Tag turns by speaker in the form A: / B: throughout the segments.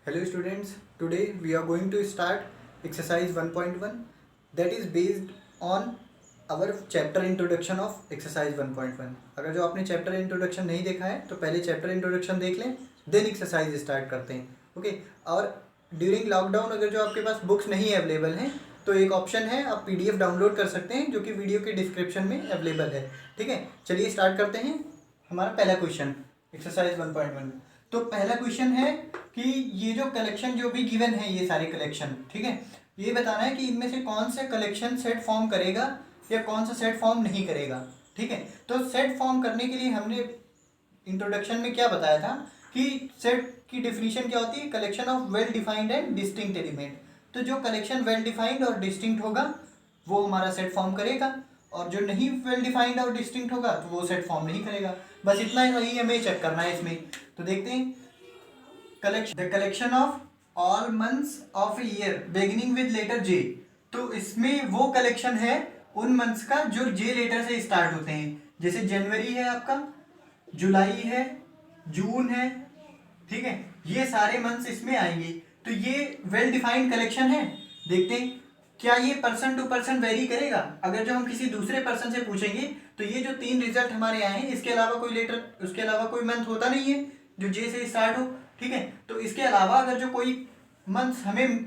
A: Hello students, today we are going to start exercise 1.1 that is based on our chapter introduction of exercise 1.1. अगर जो आपने chapter introduction नहीं देखा है तो पहले chapter introduction देख लें, then exercise start करते हैं. ओके और ड्यूरिंग लॉकडाउन अगर जो आपके पास बुक्स नहीं अवेलेबल हैं तो एक ऑप्शन है, आप PDF डाउनलोड कर सकते हैं जो कि वीडियो के डिस्क्रिप्शन में अवेलेबल है. ठीक है, चलिए स्टार्ट करते हैं. हमारा पहला क्वेश्चन एक्सरसाइज 1.1. तो पहला क्वेश्चन है कि ये जो कलेक्शन जो भी गिवन है, ये सारे कलेक्शन, ठीक है, ये बताना है कि इनमें से कौन सा कलेक्शन सेट फॉर्म करेगा या कौन सा सेट फॉर्म नहीं करेगा. ठीक है, तो सेट फॉर्म करने के लिए हमने इंट्रोडक्शन में क्या बताया था कि सेट की डेफिनेशन क्या होती है, collection of well defined and distinct element. तो जो कलेक्शन वेल डिफाइंड और डिस्टिंक्ट होगा वो हमारा सेट फॉर्म करेगा, और जो नहीं वेल डिफाइंड और डिस्टिंक्ट होगा तो वो सेट फॉर्म नहीं करेगा. बस इतना ही हमें चेक करना है इसमें. तो देखते हैं, the collection of all months of a year beginning with letter J. तो इसमें वो कलेक्शन है उन मंथ्स का जो जे लेटर से स्टार्ट होते हैं. जैसे जनवरी है आपका, जुलाई है, जून है, ठीक है, ये सारे मंथ्स इसमें आएंगे. तो ये वेल डिफाइंड कलेक्शन है. देखते हैं क्या ये पर्सन टू पर्सन वेरी करेगा. अगर जो हम किसी दूसरे पर्सन से पूछेंगे तो ये जो 3 रिजल्ट हमारे आए हैं इसके अलावा कोई लेटर, उसके अलावा कोई मंथ होता नहीं है जो जे से स्टार्ट हो. ठीक है, तो इसके अलावा अगर जो कोई मंथ हमें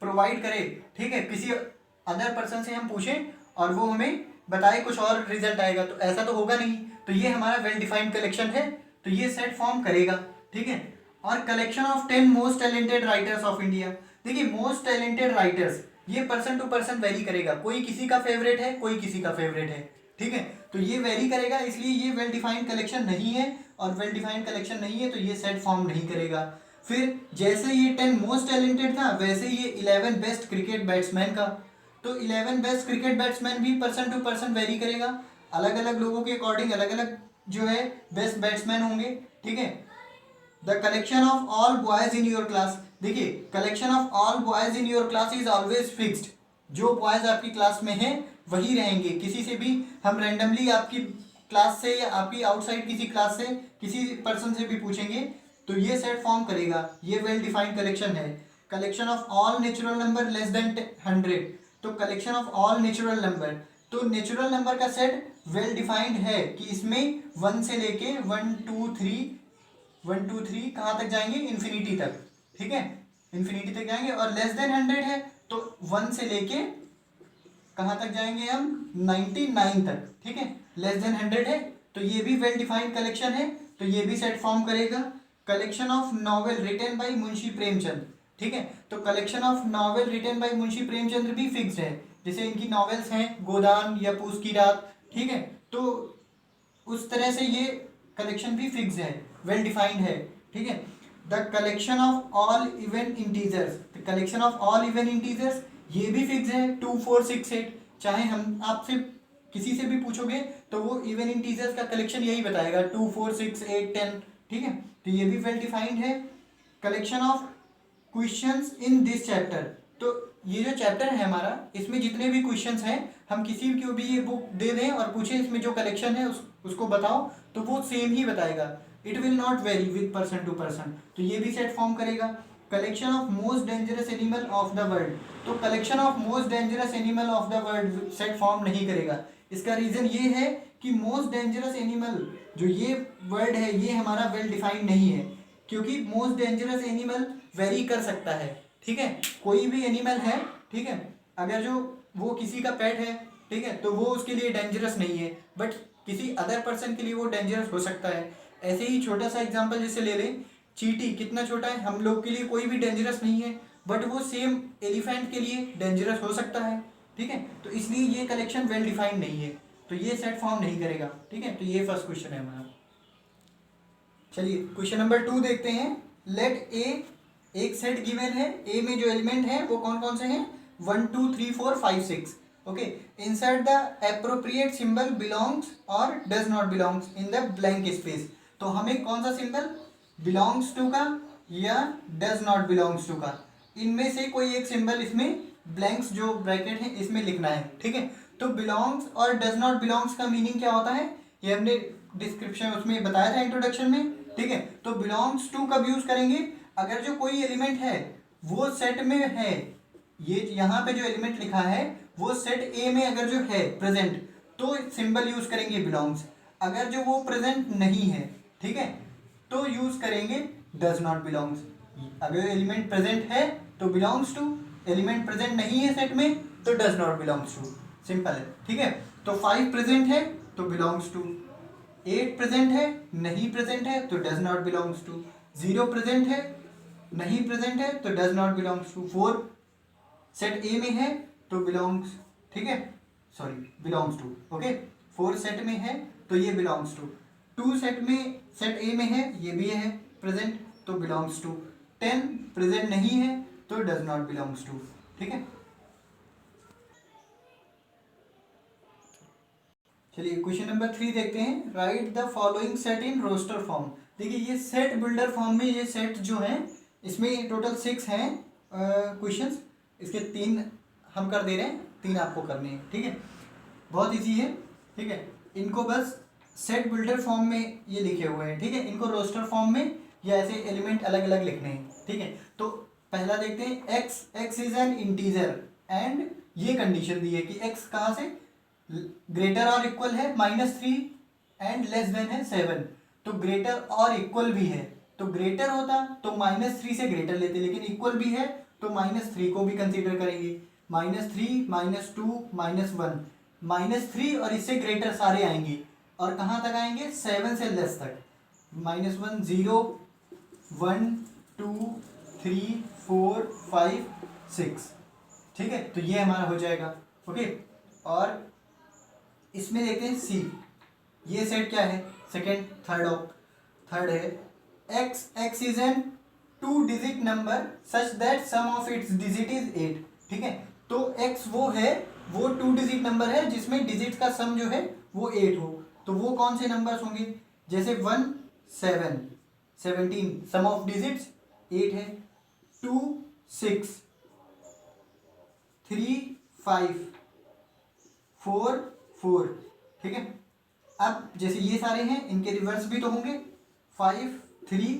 A: प्रोवाइड करे, ठीक है, किसी अदर पर्सन से हम पूछें और वो हमें बताए कुछ और रिजल्ट आएगा, तो ऐसा तो होगा नहीं. तो ये हमारा वेल डिफाइंड कलेक्शन है, तो ये सेट फॉर्म करेगा. ठीक है, और collection of 10 most talented writers of India. देखिए मोस्ट टैलेंटेड राइटर्स, ये पर्सन टू पर्सन वेरी करेगा. कोई किसी का फेवरेट है, कोई किसी का फेवरेट है. ठीक है, तो ये वेरी करेगा, इसलिए ये वेल डिफाइंड कलेक्शन नहीं है. और वेल डिफाइंड कलेक्शन नहीं है तो ये सेट फॉर्म नहीं करेगा. फिर जैसे ये 10 मोस्ट टैलेंटेड था वैसे ये 11 बेस्ट क्रिकेट बैट्समैन का. तो 11 बेस्ट क्रिकेट बैट्समैन भी पर्सन टू पर्सन वेरी करेगा. अलग अलग लोगों के अकॉर्डिंग अलग अलग जो है बेस्ट बैट्समैन होंगे. ठीक है, the collection of all boys in your class. देखिए collection of all boys in your class is always fixed. जो बॉयज आपकी क्लास में हैं वही रहेंगे. किसी से भी हम रैंडमली आपकी क्लास से या आपकी आउटसाइड किसी क्लास से किसी पर्सन से भी पूछेंगे तो ये सेट फॉर्म करेगा. ये वेल डिफाइंड कलेक्शन है. Collection of all natural number less than 100. तो collection of all natural number, तो नेचुरल नंबर का सेट वेल डिफाइंड है कि इसमें 1 से लेके 1 2 3 कहाँ तक जाएंगे, इन्फिनिटी तक. ठीक है, इन्फिनिटी तक जाएंगे. और लेस देन 100 है तो 1 से लेके कहाँ तक जाएंगे हम, 99 तक. ठीक है, लेस देन 100 है तो ये भी वेल डिफाइंड कलेक्शन है, तो ये भी सेट फॉर्म करेगा. Collection of novel written by Munshi Premchand. ठीक है, तो collection of novel written by Munshi Premchand भी फिक्स्ड है. जैसे इनकी नॉवेल्स हैं गोदान या पूस की रात. ठीक है, तो उस तरह से ये कलेक्शन भी फिक्स है, वेल डिफाइंड है. ठीक है, the collection of all even integers. The collection of all even integers ये भी फिक्स है, 2 4 6 8. चाहे हम आपसे किसी से भी पूछोगे तो वो इवन इंटीजर्स का कलेक्शन यही बताएगा, 2 4 6 8 10. ठीक है, तो ये भी वेल डिफाइंड है. Collection of questions in this chapter. तो ये जो चैप्टर है हमारा, इसमें जितने भी क्वेश्चंस हैं हम किसी को भी ये बुक दे दें और पूछें इसमें जो कलेक्शन है उसको बताओ तो वो सेम ही बताएगा. It will not vary with person to person. तो ये भी सेट फॉर्म करेगा. Collection of most dangerous animal of the world. तो collection of most dangerous animal of the world set form नहीं करेगा. इसका रीज़न ये है कि मोस्ट डेंजरस एनिमल जो ये वर्ड है ये हमारा वेल डिफाइंड नहीं है, क्योंकि मोस्ट डेंजरस एनिमल वेरी कर सकता है. ठीक है, कोई भी एनिमल है, ठीक है, अगर जो वो किसी का पेट है, ठीक है, तो वो उसके लिए डेंजरस नहीं है, बट किसी अदर पर्सन के लिए वो डेंजरस हो सकता है. ऐसे ही छोटा सा एग्जांपल जैसे ले लें, चींटी कितना छोटा है, हम लोग के लिए कोई भी डेंजरस नहीं है, बट वो सेम एलिफेंट के लिए डेंजरस हो सकता है. ठीक है, तो इसलिए ये कलेक्शन वेल डिफाइंड नहीं है, तो ये सेट फॉर्म नहीं करेगा. ठीक है, तो ये फर्स्ट क्वेश्चन है हमारा. चलिए क्वेश्चन नंबर 2 देखते हैं. लेट ए, एक सेट गिवन है, ए में जो एलिमेंट है वो कौन कौन से हैं, 1 2 3 4 5 6. Okay, insert the appropriate symbol belongs और does not belongs in the blank space. तो हमें कौन सा सिंबल, बिलोंग्स टू का या डज नॉट बिलोंग्स टू का, इनमें से कोई एक सिंबल इसमें ब्लैंक्स जो ब्रैकेट है इसमें लिखना है. ठीक है, तो बिलोंग्स और डज नॉट बिलोंग्स का मीनिंग क्या होता है ये हमने डिस्क्रिप्शन उसमें बताया था इंट्रोडक्शन में. ठीक है, तो बिलोंग्स टू कब यूज करेंगे, अगर जो कोई एलिमेंट है वो सेट में है, ये यहाँ पे जो एलिमेंट लिखा है वो सेट ए में अगर जो है प्रेजेंट, तो सिंबल यूज करेंगे बिलोंग्स। अगर जो वो प्रेजेंट नहीं है, ठीक है, तो यूज करेंगे डज नॉट बिलोंग्स। अगर एलिमेंट प्रेजेंट है तो बिलोंग्स टू, एलिमेंट प्रेजेंट नहीं है सेट में तो does not belongs to, simple है, ठीक है। तो 5 प्रेजेंट है तो बिलोंग्स टू, 8 प्रेजेंट है नहीं प्रेजेंट है तो does not belongs to, 0 present है नहीं प्रेजेंट है तो does not belongs to, 4 set A में है तो बिलोंग्स, ठीक है, sorry belongs to, okay. 4 set में है तो ये बिलोंग्स टू, 2 सेट में, सेट ए में है ये भी है प्रेजेंट तो बिलोंग्स टू, 10 प्रेजेंट नहीं है तो डज नॉट बिलोंग्स टू, ठीक है। चलिए क्वेश्चन नंबर 3 देखते हैं। Write the following set in roster form. देखिए ये सेट बिल्डर फॉर्म में ये सेट जो है इसमें टोटल 6 हैं क्वेश्चंस, इसके 3 हम कर दे रहे हैं, 3 आपको करने हैं, ठीक है, बहुत इजी है, ठीक है। इनको बस सेट बिल्डर फॉर्म में ये लिखे हुए हैं, ठीक है, इनको रोस्टर फॉर्म में या ऐसे एलिमेंट अलग अलग लिखने हैं, ठीक है। तो पहला देखते हैं, x is an integer and ये कंडीशन दी है कि x कहाँ से ग्रेटर और इक्वल है -3 एंड लेस देन है 7, तो ग्रेटर और इक्वल भी है, तो ग्रेटर होता तो -3 से ग्रेटर लेते, लेकिन इक्वल भी है तो -3 को भी कंसीडर करेंगे, -3 -2 -1 -3 और इससे ग्रेटर सारे आएंगे, और कहाँ तक आएंगे 7 से लेस तक, -1 0 1 2 3 4 5 6, ठीक है, तो ये हमारा हो जाएगा, ओके। और इसमें देखते हैं सी, ये सेट क्या है, सेकेंड थर्ड है, x is an 2 digit number such that sum of its digit is 8, ठीक है। तो x वो है, वो 2 डिजिट नंबर है जिसमें डिजिट का सम जो है वो 8 हो, तो वो कौन से नंबर्स होंगे, जैसे 1 7 17, सम ऑफ डिजिट्स 8 है, 2 6 3 5 4 4, ठीक है। अब जैसे ये सारे हैं इनके रिवर्स भी तो होंगे, 5 3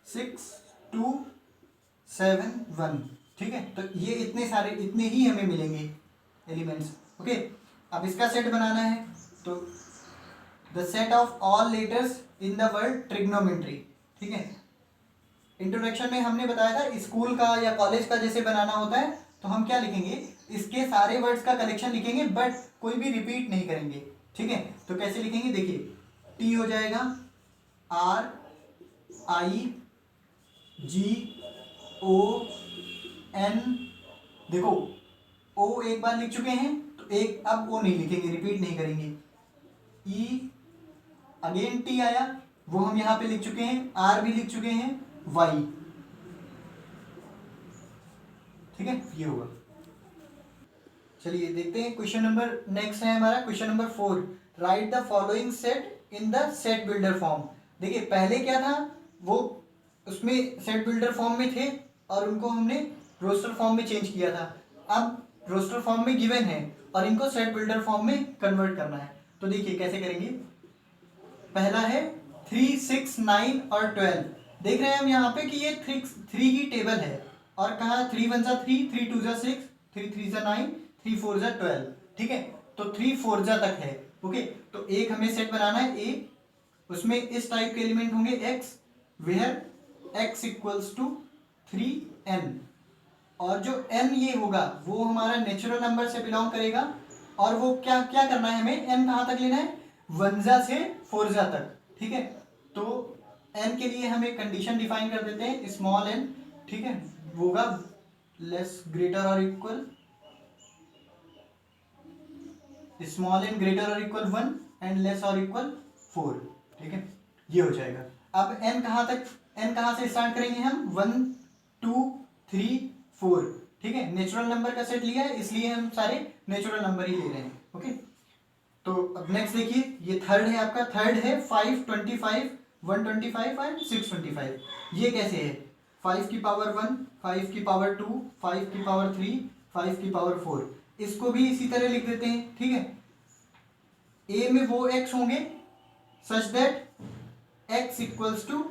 A: 6 2 7 1, ठीक है, तो ये इतने सारे, इतने ही हमें मिलेंगे एलिमेंट्स, ओके। अब इसका सेट बनाना है, तो the set of all letters in the word trigonometry, ठीक है। इंट्रोडक्शन में हमने बताया था स्कूल का या कॉलेज का जैसे बनाना होता है, तो हम क्या लिखेंगे, इसके सारे वर्ड्स का कलेक्शन लिखेंगे बट कोई भी रिपीट नहीं करेंगे, ठीक है। तो कैसे लिखेंगे, देखिए टी हो जाएगा R I G O N, देखो O एक बार लिख चुके हैं तो एक अब O नहीं लिखेंगे, रिपीट नहीं करेंगे, E अगेन T आया, वो हम यहाँ पे लिख चुके हैं, R भी लिख चुके हैं, Y, ठीक है, ये होगा। चलिए देखते हैं क्वेश्चन नंबर नेक्स्ट है हमारा, question number 4, right the following set in the set builder form. देखिए पहले क्या था, वो उसमें सेट बिल्डर फॉर्म में थे और उनको हमने रोस्टर फॉर्म में चेंज किया था, अब रोस्टर फॉर्म में गिवन है और इनको सेट बिल्डर फॉर्म में कन्वर्ट करना है, तो देखिए कैसे करेंगे। पहला है 3 6 9 और 12, देख रहे हैं हम यहाँ पे कि ये 3 की टेबल है, और कहाँ 3 1 3 3 2 6 3 3 9 3 4 12, ठीक है, तो 3 4 तक है, ओके। तो एक हमें सेट बनाना है ए, उसमें इस टाइप के एलिमेंट होंगे x, where x equals to 3n, और जो n ये होगा वो हमारा नेचुरल नंबर से बिलोंग करेगा, और वो क्या क्या करना है हमें, n कहाँ तक लेना है, 1 से 4 तक, ठीक है। तो n के लिए हम एक कंडीशन डिफाइन कर देते हैं, स्मॉल n, ठीक है, वो होगा लेस ग्रेटर और इक्वल, स्मॉल n ग्रेटर और इक्वल 1 एंड लेस और इक्वल 4, ठीक है, ये हो जाएगा। अब n कहाँ से स्टार्ट करेंगे हम, 1 2 3 4, ठीक है, नेचुरल नंबर का सेट लिया है इसलिए हम सारे नेचुरल नंबर ही ले रहे हैं, ओके। तो अब नेक्स्ट देखिए, ये थर्ड है आपका, थर्ड है 5 25 125 एंड 625, ये कैसे है, 5 की पावर 1 5 की पावर 2 5 की पावर 3 5 की पावर 4, इसको भी इसी तरह लिख देते हैं, ठीक है। ए में वो x होंगे such that x equals to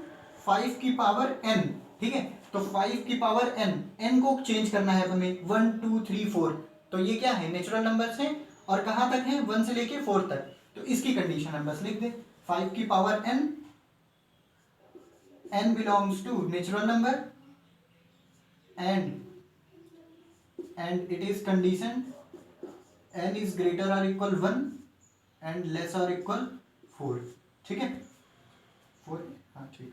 A: 5 की पावर n, ठीक है। तो 5 की पावर n को चेंज करना है हमें, 1 2 3 4। तो ये क्या है, नेचुरल नंबर्स हैं और कहाँ तक है, 1 से लेके 4 तक। तो इसकी कंडीशन हम बस लिख दें, 5 की power n belongs to natural number and it is condition n is greater or equal 1 and less or equal 4। ठीक है, 4, हाँ ठीक।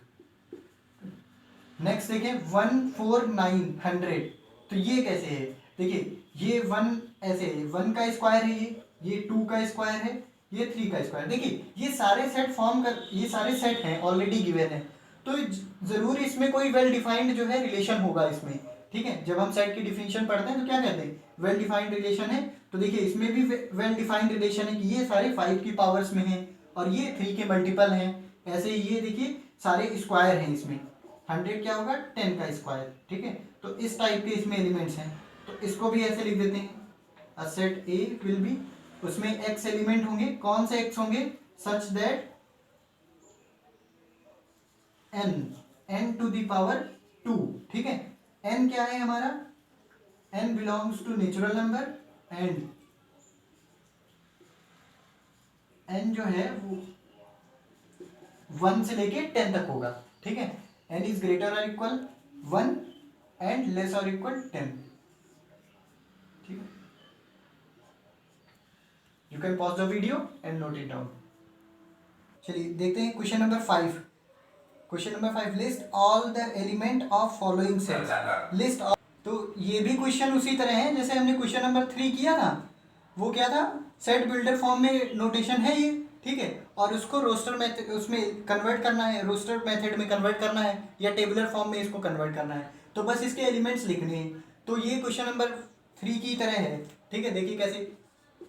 A: नेक्स्ट देखिए 14900। तो ये कैसे है, देखिए ये 1 ऐसे है, 1 का स्क्वायर है, ये 2 का स्क्वायर है, ये 3 का स्क्वायर। देखिए ये सारे सेट फॉर्म कर, ये सारे सेट हैं ऑलरेडी गिवन है, तो जरूर इसमें कोई वेल डिफाइंड जो है रिलेशन होगा इसमें। ठीक है, जब हम सेट की डिफिनेशन पढ़ते हैं तो क्या कहते हैं, वेल डिफाइंड रिलेशन है। तो देखिए इसमें भी वेल डिफाइंड रिलेशन है कि ये सारे 5 की पावर्स में हैं और ये 3 के मल्टीपल हैं। ऐसे ही ये देखिए सारे स्क्वायर हैं इसमें, 100 क्या होगा, 10 का स्क्वायर। ठीक है, तो इस टाइप के इसमें एलिमेंट्स हैं, तो इसको भी ऐसे लिख देते हैं, a set A will be, उसमें x एलिमेंट होंगे, कौन से x होंगे, such that n to the power 2। ठीक है, n क्या है हमारा, n belongs to natural number and n जो है वो 1 से लेके 10 तक होगा। ठीक है, n इज ग्रेटर और इक्वल 1 एंड लेस और इक्वल 10। ठीक है, you can pause the video and note it down. चलिए देखते हैं question number 5। Question number 5, list all the element of following sets. List all, तो ये भी क्वेश्चन उसी तरह है जैसे हमने क्वेश्चन नंबर 3 किया था। वो क्या था, सेट बिल्डर फॉर्म में नोटेशन है ये। ठीक है, और उसको रोस्टर मेथड उसमें कन्वर्ट करना है, रोस्टर मेथड में कन्वर्ट करना है या टेबुलर फॉर्म में इसको कन्वर्ट करना है। तो बस इसके एलिमेंट्स लिखने हैं। तो ये क्वेश्चन नंबर 3 की तरह है। ठीक है, देखिए कैसे,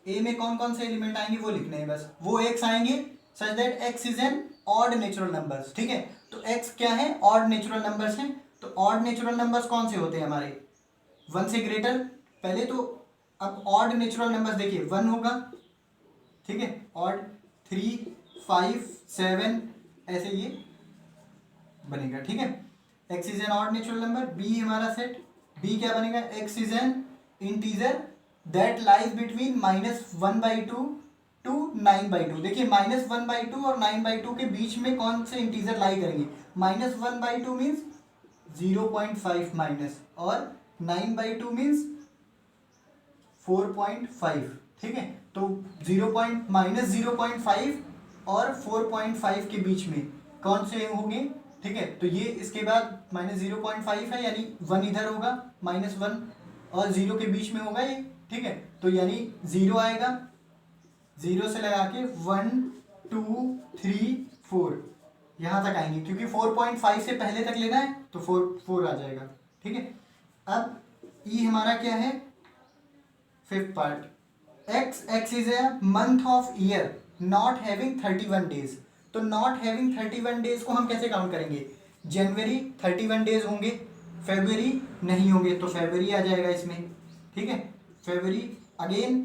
A: ए में कौन कौन से एलिमेंट आएंगे वो लिखने हैं बस, वो एक्स आएंगे such that x is an odd natural numbers. ठीक है, तो एक्स क्या है, ऑड नेचुरल नंबर्स हैं। तो ऑड नेचुरल नंबर्स कौन से होते हैं हमारे, 1 से ग्रेटर पहले। तो अब ऑड नेचुरल नंबर्स देखिए 1 होगा, ठीक है, ऑड 3 5 7 ऐसे ये बनेगा। ठीक है, x is an odd natural number. B हमारा सेट, बी क्या बनेगा, x is an integer that lies between -1/2 to 9/2। देखिए -1/2 और 9/2 के बीच में कौन से इंटीजर लाई करेंगे, -1/2 मीन्स 0.5 माइनस और 9/2 मीन्स 4.5। ठीक है, तो -0.5 और 4.5 के बीच में कौन से होंगे। ठीक है, तो ये इसके बाद -0.5 है यानी 1 इधर होगा, -1 और 0 के बीच में होगा ये। ठीक है, तो यानी 0 आएगा, 0 से लगा के 1 2 3 4 यहाँ तक आएंगे, क्योंकि 4.5 से पहले तक लेना है तो 4 आ जाएगा। ठीक है, अब ई हमारा क्या है, 5th part, x is a month of year not having 31 days. तो नॉट हैविंग 31 डेज को हम कैसे काउंट करेंगे, जनवरी 31 डेज होंगे, फरवरी नहीं होंगे, तो फरवरी आ जाएगा इसमें। ठीक है, फरवरी अगेन,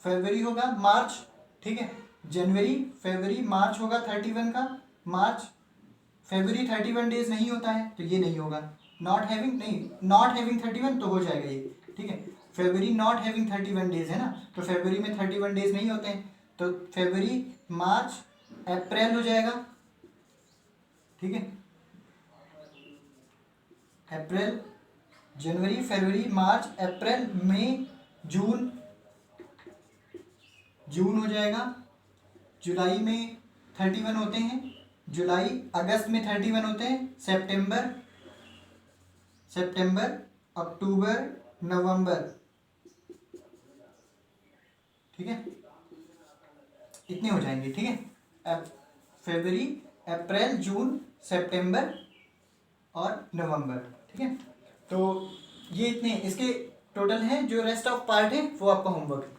A: फरवरी होगा मार्च। ठीक है, जनवरी फरवरी मार्च होगा 31 का, मार्च फरवरी 31 डेज नहीं होता है तो ये नहीं होगा। नॉट हैविंग नहीं, नॉट हैविंग 31 तो हो जाएगा ये। ठीक है, फरवरी नॉट हैविंग 31 डेज है ना, तो फरवरी में 31 डेज नहीं होते हैं, तो फरवरी मार्च अप्रैल हो जाएगा। ठीक है, अप्रैल, जनवरी फरवरी मार्च अप्रैल मई जून, जून हो जाएगा। जुलाई में 31 होते हैं, जुलाई, अगस्त में 31 होते हैं, सितंबर, सितंबर अक्टूबर नवंबर। ठीक है, इतने हो जाएंगे। ठीक है, अब फरवरी अप्रैल जून सितंबर और नवंबर। ठीक है, तो ये इतने इसके टोटल हैं, जो रेस्ट ऑफ पार्ट है वो आपका होमवर्क।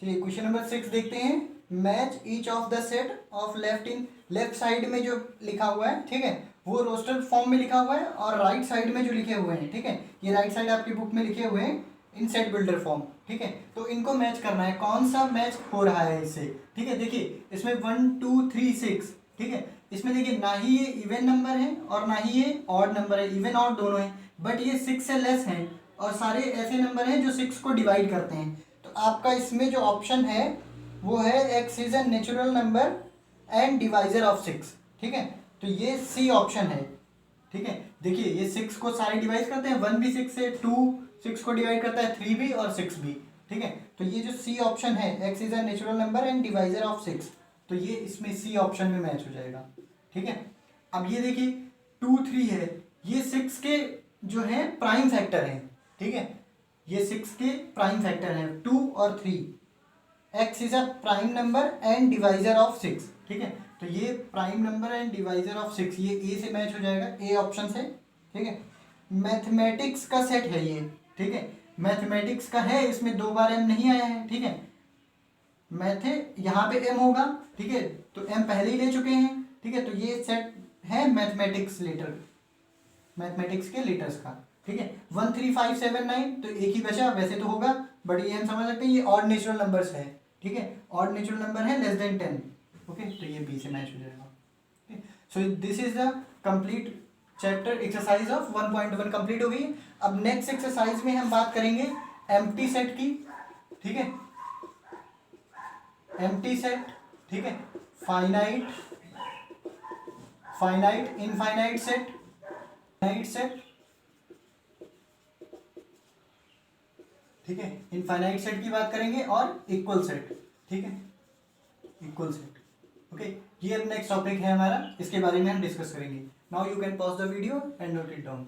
A: चलिए क्वेश्चन नंबर 6 देखते हैं, match each of the set of left side में जो लिखा हुआ है, ठीक है, वो रोस्टर फॉर्म में लिखा हुआ है, और राइट साइड में जो लिखे हुए हैं, ठीक है, ये राइट साइड आपकी बुक में लिखे हुए हैं इन सेट बिल्डर फॉर्म। ठीक है, तो इनको मैच करना है, कौन सा मैच हो रहा है इससे। ठीक है, देखिए इसमें 1 2 3 6, ठीक है, इसमें देखिए ना ही ये इवन नंबर है और ना ही ये ऑड नंबर है, इवन ऑड दोनों है, बट ये 6 से लेस हैं और सारे ऐसे नंबर हैं जो 6 को डिवाइड करते हैं। तो आपका इसमें जो ऑप्शन है वो है x is a natural number and divisor of 6। ठीक है, तो ये सी ऑप्शन है। ठीक है, देखिए ये 6 को सारे डिवाइड करते हैं, 1 भी 6 से, 2 6 को डिवाइड करता है, 3 भी और 6 भी। ठीक है, तो ये जो सी ऑप्शन है x is a natural number and divisor of 6, तो ये इसमें सी ऑप्शन में मैच हो जाएगा। ठीक है, अब ये देखिए 2 3 है, ये 6 के जो है प्राइम फैक्टर हैं। ठीक है, ये 6 के प्राइम फैक्टर हैं 2 और 3। x is a prime number and divisor of 6। ठीक है, तो ये prime number and divisor of 6, ये ए से मैच हो जाएगा, ए ऑप्शन से। ठीक है, मैथमेटिक्स का सेट है ये। ठीक है, मैथमेटिक्स का है, इसमें 2 बार एम नहीं आया है। ठीक है, मैथ यहाँ पे एम होगा। ठीक है, तो एम पहले ही ले चुके हैं। ठीक है, तो ये सेट है मैथमेटिक्स लेटर, मैथमेटिक्स के लेटर्स का। ठीक है, 1 3 5 7 9, तो एक ही बचा, वैसे तो होगा बट ये हम समझ सकते हैं ये ऑड नेचुरल नंबर्स है। ठीक है, ऑड नेचुरल नंबर है लेस देन 10। ओके, तो ये बी से मैच हो जाएगा। So this is the complete chapter exercise of 1.1 complete हो गई। अब नेक्स्ट एक्सरसाइज में हम बात करेंगे एम्प्टी सेट की। ठीक है, एम्प्टी सेट। ठीक है, finite, finite infinite set, finite set. ठीक है, इनफाइनाइट सेट की बात करेंगे और इक्वल सेट। ठीक है, इक्वल सेट। ओके, ये नेक्स्ट टॉपिक है हमारा, इसके बारे में हम डिस्कस करेंगे। Now you can pause the video and note it down.